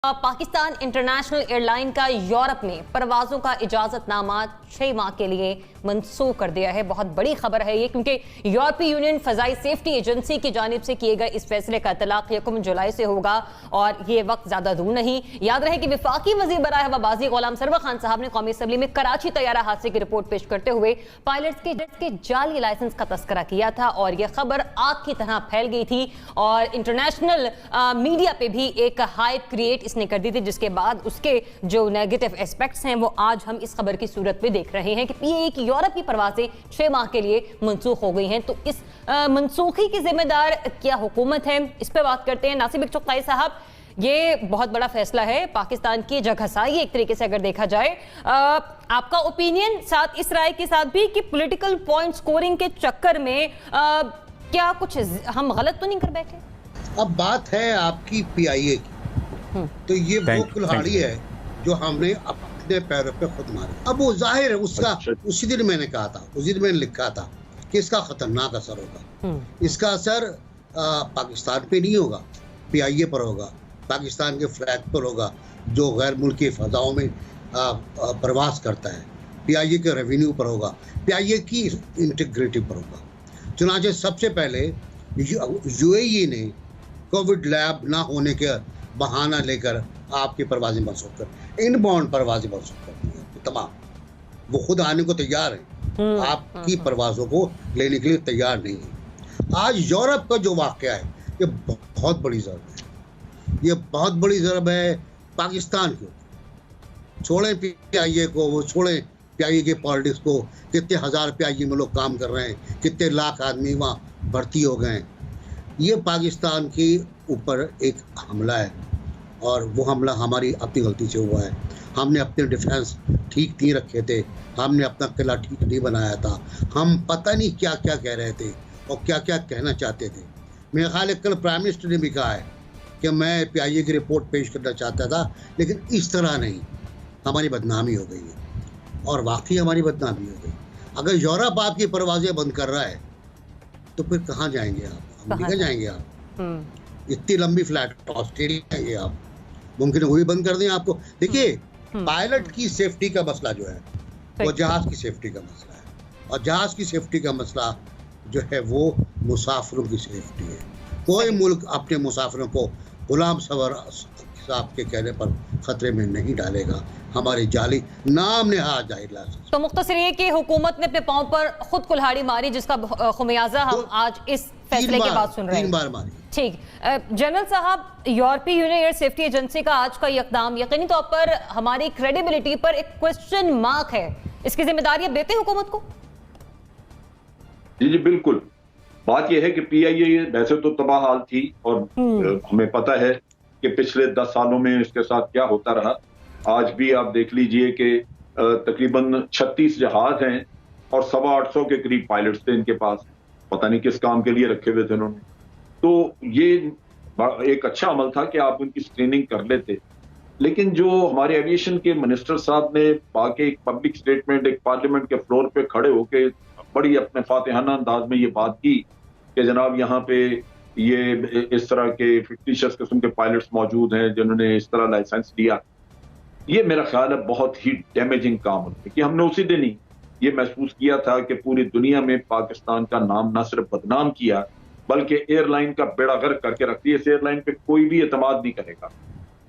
Pakistan international airline का Europe में परवाज़ों का इजाज़तनामा 6 माह के लिए मनसूख कर दिया है। बहुत बड़ी खबर है ये, क्योंकि यूरोपीय यूनियन फ़ज़ाई सेफ्टी एजेंसी की जानिब से किए गए इस फैसले का इतलाक़ 1 जुलाई से होगा और ये वक्त ज़्यादा दूर नहीं। याद रहे कि वफाकी वज़ीर बराए हवाबाज़ी ग़ुलाम सरवर खान साहब ने कौमी असम्बली में कराची तैयारा हादसे की रिपोर्ट पेश करते हुए पायलट्स के जाली लाइसेंस का तस्करा किया था और यह खबर आग की तरह फैल गई थी और इंटरनेशनल मीडिया पे भी एक हाइप क्रिएट इसने कर दी थी, जिसके बाद उसके जो नेगेटिव एस्पेक्ट्स हैं वो आज हम इस खबर की सूरत में देख रहे हैं कि PAE की यूरोप की परवाज़ें 6 माह के लिए मनसूख हो गई हैं। तो इस मनसूखी की जिम्मेदार क्या हुकूमत है, इस पर बात करते हैं। नासिर बिगचौकताई साहब, ये बहुत बड़ा फैसला है, पाकिस्तान की जगहसाई एक तरीके से अगर देखा जाए। आपका ओपिनियन साथ इस राय के साथ भी कि पॉलिटिकल पॉइंट स्कोरिंग के चक्कर में क्या कुछ हम गलत तो नहीं कर बैठे? अब बात है आपकी PIA की, तो ये वो कुल्हाड़ी है जो हमने अपने पैरों पे खुद मारी। अब वो जाहिर है उसका उसी दिन मैंने कहा था, उसी दिन मैंने लिखा था कि इसका खतरनाक असर होगा। इसका असर पाकिस्तान पे नहीं होगा, PIA पर होगा, पाकिस्तान के फ्लैग पर होगा जो गैर मुल्की फ़ज़ाओं में प्रवास करता है, PIA के रेवेन्यू पर होगा, PIA की इंटीग्रिटी पर होगा। चुनांचे सबसे पहले UAE ने कोविड लैब ना होने के बहाना लेकर आपकी परवाज़ें मनसूख कर, इनबाउंड परवाज़ें मनसूख कर दी हैं तमाम। वो खुद आने को तैयार हैं, आपकी परवाज़ों को लेने के लिए तैयार नहीं है। आज यूरोप का जो वाक़या है ये बहुत बड़ी ज़रब है, ये बहुत बड़ी ज़रब है पाकिस्तान को। छोड़ें PIA को, वो छोड़ें PIA के पॉलिटिक्स को, कितने हज़ार PIA में लोग काम कर रहे हैं, कितने लाख आदमी वहाँ भर्ती हो गए हैं। ये पाकिस्तान के ऊपर एक हमला है और वो हमला हमारी अपनी गलती से हुआ है। हमने अपने डिफेंस ठीक नहीं रखे थे, हमने अपना किला ठीक नहीं बनाया था, हम पता नहीं क्या क्या कह रहे थे और क्या क्या कहना चाहते थे। मेरे ख्याल है कल प्राइम मिनिस्टर ने भी कहा है कि मैं PIA की रिपोर्ट पेश करना चाहता था, लेकिन इस तरह नहीं, हमारी बदनामी हो गई है और वाकई हमारी बदनामी हो गई। अगर यूरोप आपकी परवाज़ें बंद कर रहा है तो फिर कहाँ जाएंगे आप? अमेरिका जाएंगे आप? इतनी लंबी फ्लाइट ऑस्ट्रेलिया जाएंगे आप? मुमकिन है वो भी बंद कर दें आपको। देखिए, पायलट की सेफ्टी का मसला जो है वो जहाज की सेफ्टी का मसला है और जहाज की सेफ्टी का मसला जो है वो मुसाफिरों की सेफ्टी है। कोई मुल्क अपने मुसाफिरों को गुलाम सरवर साहब के कहने पर खतरे में नहीं डालेगा। हमारी जाली नाम ने जाहिर लाइसेंस। तो मुख्तसर ये कि हुकूमत ने अपने पांव पर खुद कुल्हाड़ी मारी, जिसका खुमियाजा हम आज इस फैसले के बाद सुन रहे हैं। 3 बार मारी। ठीक, जनरल साहब, यूरोपीय यूनियन एयर सेफ्टी एजेंसी का आज का ये इक़दाम यकीनी तौर पर हमारी क्रेडिबिलिटी पर एक क्वेश्चन मार्क है। इसकी जिम्मेदारी अब देते हुकूमत को? जी बिल्कुल। बात यह है कि PIA वैसे तो तबाह हाल थी और हमें पता है कि पिछले 10 सालों में इसके साथ क्या होता रहा। आज भी आप देख लीजिए कि तकरीबन 36 जहाज हैं और 825 के करीब पायलट्स थे इनके पास। पता नहीं किस काम के लिए रखे हुए थे उन्होंने। तो ये एक अच्छा अमल था कि आप उनकी स्क्रीनिंग कर लेते। लेकिन जो हमारे एविएशन के मिनिस्टर साहब ने बाकी एक पब्लिक स्टेटमेंट एक पार्लियामेंट के फ्लोर पे खड़े होकर बड़ी अपने फातिहाना अंदाज में ये बात की कि जनाब यहाँ पे ये इस तरह के फिक्टिशियस किस्म के पायलट्स मौजूद हैं जिन्होंने इस तरह लाइसेंस लिया, ये मेरा ख्याल है बहुत ही डैमेजिंग काम होता है। कि हमने उसी दिन ही ये महसूस किया था कि पूरी दुनिया में पाकिस्तान का नाम न सिर्फ बदनाम किया बल्कि एयरलाइन का बेड़ा गर्क करके रख दिया। इस एयरलाइन पे कोई भी एतमाद नहीं करेगा।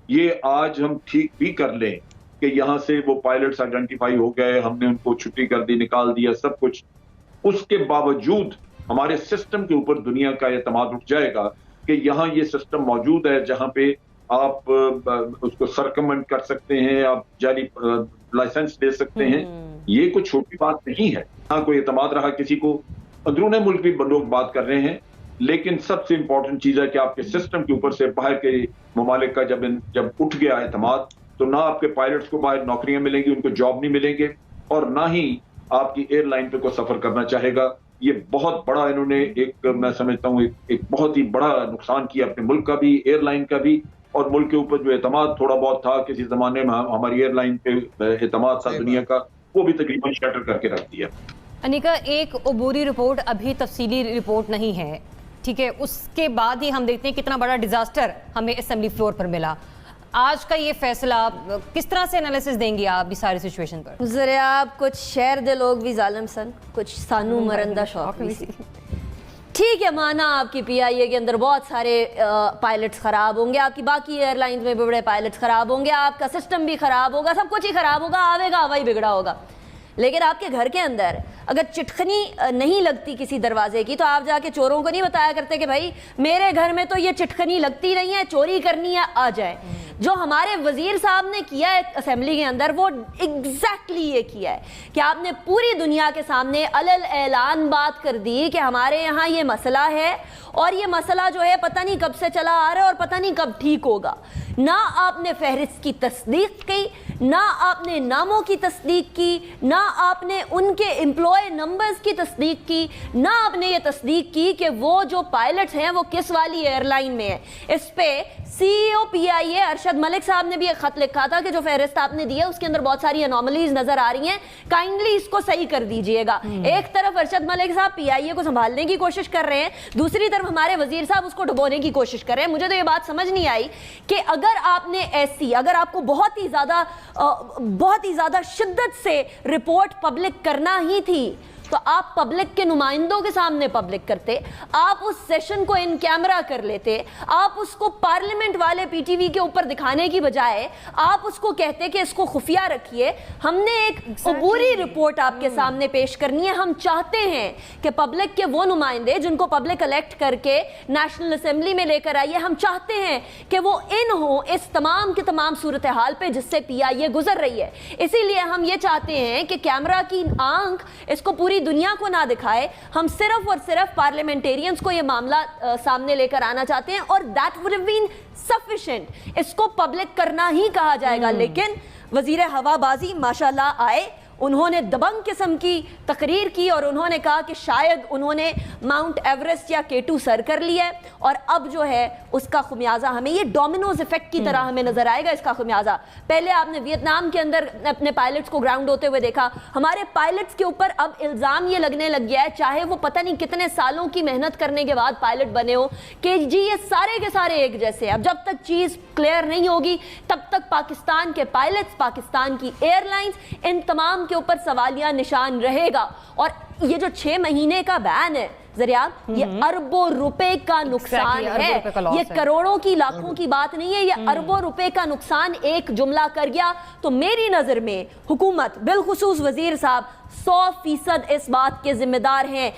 ये आज हम ठीक भी कर लें कि यहाँ से वो पायलट्स आइडेंटिफाई हो गए, हमने उनको छुट्टी कर दी, निकाल दिया सब कुछ, उसके बावजूद हमारे सिस्टम के ऊपर दुनिया का एतमाद उठ जाएगा कि यहाँ ये सिस्टम मौजूद है जहाँ पे आप उसको सरकमेंट कर सकते हैं, आप जाली लाइसेंस दे सकते हैं। ये कोई छोटी बात नहीं है। हाँ, कोई एतमाद रहा किसी को, अंदरूनी मुल्क भी लोग बात कर रहे हैं, लेकिन सबसे इंपॉर्टेंट चीज है कि आपके सिस्टम के ऊपर से बाहर के ममालिक का जब उठ गया एतमाद, तो ना आपके पायलट्स को बाहर नौकरियां मिलेंगी, उनको जॉब नहीं मिलेंगे और ना ही आपकी एयरलाइन पे कोई सफर करना चाहेगा। ये बहुत बड़ा इन्होंने एक मैं समझता हूँ एक बहुत ही बड़ा नुकसान किया अपने मुल्क का भी, एयरलाइन का भी, और मुल्क के ऊपर जो एतमाद थोड़ा बहुत था किसी जमाने में हमारी एयरलाइन पे एतमाद था दुनिया का, वो भी तकरीबन शटर करके रख दिया। अनिका, एक अबूरी रिपोर्ट अभी तफसीली रिपोर्ट नहीं है, ठीक है, उसके बाद ही हम देखते हैं कितना बड़ा डिजास्टर हमें असेंबली फ्लोर पर मिला। آج کا یہ فیصلہ کس طرح سے انالیسس دیں گی آپ ساری سچویشن پر؟ ذرا کچھ شہر دے لوگ بھی ظالم سن، کچھ سانو مرندہ شوق بھی سی. ٹھیک ہے، مانا آپ کی پی آئی اے کے اندر بہت سارے پائلٹس خراب ہوں گے، آپ کی باقی ایئر لائنز میں بھی بڑے پائلٹس خراب ہوں گے، آپ کا سسٹم بھی خراب ہوگا، سب کچھ ہی خراب ہوگا، آوے گا ہوا ہی بگڑا ہوگا. لیکن آپ کے گھر کے اندر اگر چٹخنی نہیں لگتی کسی دروازے کی تو آپ جا کے چوروں کو نہیں بتایا کرتے کہ بھائی میرے گھر میں تو یہ چٹخنی لگتی نہیں ہے، چوری کرنی ہے آ جائے. جو ہمارے وزیر صاحب نے کیا ہے اسمبلی کے اندر وہ ایگزیکٹلی یہ کیا ہے کہ آپ نے پوری دنیا کے سامنے علل اعلان بات کر دی کہ ہمارے یہاں یہ مسئلہ ہے اور یہ مسئلہ جو ہے پتہ نہیں کب سے چلا آ رہا ہے اور پتہ نہیں کب ٹھیک ہوگا. نہ آپ نے فہرست کی تصدیق کی، نہ آپ نے ناموں کی تصدیق کی، نہ آپ نے ان کے امپلائی نمبرز کی تصدیق کی، نہ آپ نے یہ تصدیق کی کہ وہ جو پائلٹس ہیں وہ کس والی ایئر لائن میں ہیں. اس پہ سی ای او پی آئی اے ارشد ملک صاحب نے بھی ایک خط لکھا تھا کہ جو فہرست آپ نے دی ہے اس کے اندر بہت ساری انوملیز نظر آ رہی ہیں، کائنڈلی اس کو صحیح کر دیجئے گا. ایک طرف ارشد ملک صاحب پی آئی اے کو سنبھالنے کی کوشش کر رہے ہیں، دوسری طرف ہمارے وزیر صاحب اس کو ڈبونے کی کوشش کر رہے ہیں. مجھے تو یہ بات سمجھ نہیں آئی کہ اگر آپ نے اگر آپ کو بہت ہی زیادہ شدت سے رپورٹ پبلک کرنا ہی تھی تو آپ پبلک کے نمائندوں کے سامنے پبلک کرتے، آپ اس سیشن کو ان کیمرہ کر لیتے، آپ اس کو پارلیمنٹ والے پی ٹی وی کے اوپر دکھانے کی بجائے آپ اس کو کہتے کہ اس کو خفیہ رکھیے. ہم نے ایک عبوری رپورٹ آپ کے سامنے پیش کرنی ہے. ہم چاہتے ہیں کہ پبلک کے وہ نمائندے جن کو پبلک الیکٹ کر کے نیشنل اسمبلی میں لے کر آئیے، ہم چاہتے ہیں کہ وہ ان ہوں اس تمام کی تمام صورتحال پہ جس سے پی آئی اے گزر رہی ہے. اسی لیے ہم یہ چاہتے ہیں کہ کیمرہ کی آنکھ اس کو پوری دنیا کو نہ دکھائے. ہم صرف اور صرف پارلیمنٹیرینز کو یہ معاملہ سامنے لے کر آنا چاہتے ہیں اور that would have been sufficient. اس کو پبلک کرنا ہی کہا جائے گا. لیکن وزیر ہوا بازی ماشاءاللہ آئے، انہوں نے دبنگ قسم کی تقریر کی اور انہوں نے کہا کہ شاید انہوں نے ماؤنٹ ایوریسٹ یا K2 سر کر لیا ہے اور اب جو ہے اس کا خمیازہ ہمیں یہ ڈومینوز ایفیکٹ کی طرح ہمیں نظر آئے گا. اس کا خمیازہ پہلے آپ نے ویتنام کے اندر اپنے پائلٹس کو گراؤنڈ ہوتے ہوئے دیکھا. ہمارے پائلٹس کے اوپر اب الزام یہ لگنے لگ گیا ہے، چاہے وہ پتہ نہیں کتنے سالوں کی محنت کرنے کے بعد پائلٹ بنے ہو، کہ جی یہ سارے کے سارے ایک جیسے. اب جب تک چیز کلیئر نہیں ہوگی تب تک پاکستان کے پائلٹس، پاکستان کی ایئر لائنز، ان تمام کے اوپر سوالیہ نشان رہے گا. اور یہ جو 6 مہینے کا بین ہے ذریعہ، یہ اربوں روپے کا نقصان ہے، یہ کروڑوں کی لاکھوں کی بات نہیں ہے، یہ اربوں روپے کا نقصان ایک جملہ کر گیا. تو میری نظر میں حکومت بالخصوص وزیر صاحب 100% اس بات کے ذمہ دار ہیں